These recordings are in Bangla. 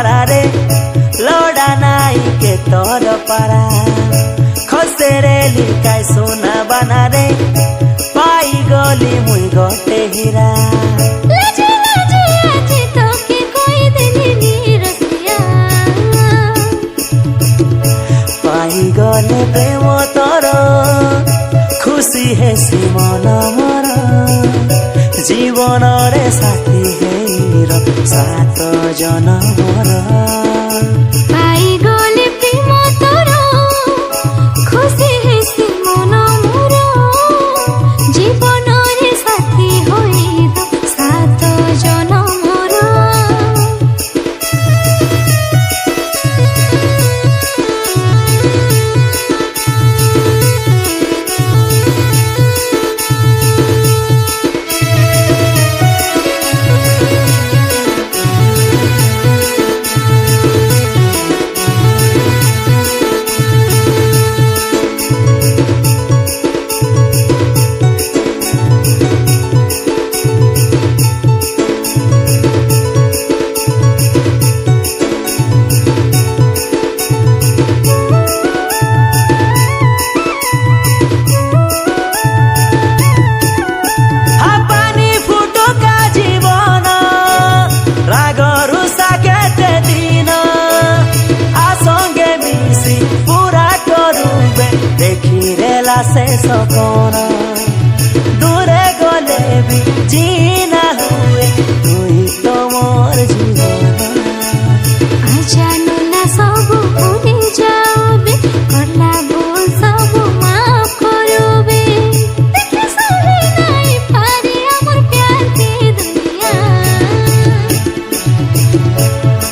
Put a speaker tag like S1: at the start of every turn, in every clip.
S1: পারারে লড়া নাই কে তোর পারা খসেরে লিখাই সোনা বানারে পাই গলি মুই গতে হীরা পাই গলে প্রেম তোর খুশি হেসি মন মর জীবনরে সাথী হেইর সাত জনমর
S2: পাই গলে প্রেম তোর খুশি হেসি মন মোর জীবনরে সাথী হইর সাত জনমর
S1: से सपन दूरे गले भी जीना हुए तुई तो मोर जीवन
S2: आजानो ना सब भूली जाओबे करला भूल सब माफ करोबे देखे सहे नहीं पारे हमर प्यार के दुनिया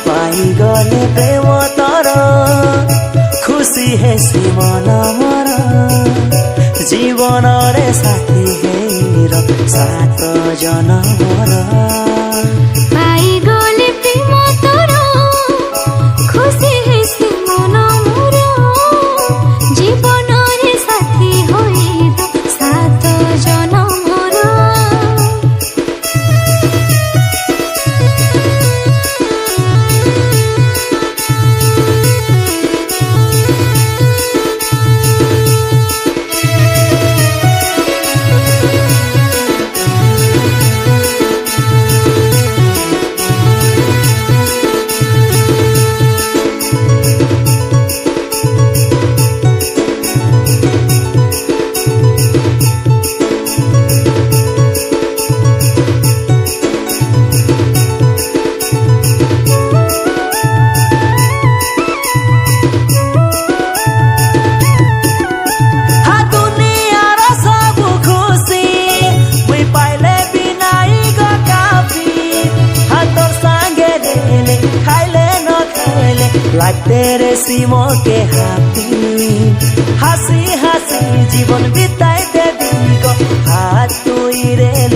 S1: पाई गले प्रेम तोर खुशी हेसी मन मर জীবনরে সাথী হেইর সাত জনমর
S2: পাই গলে প্রেম তোর খুশি হেসি মন মোর জীবনরে সাথী হইর সাত জনমর
S1: लगते रे सीमो के हाथी हंसी हंसी जीवन बिताई देवी को हाथ तू रे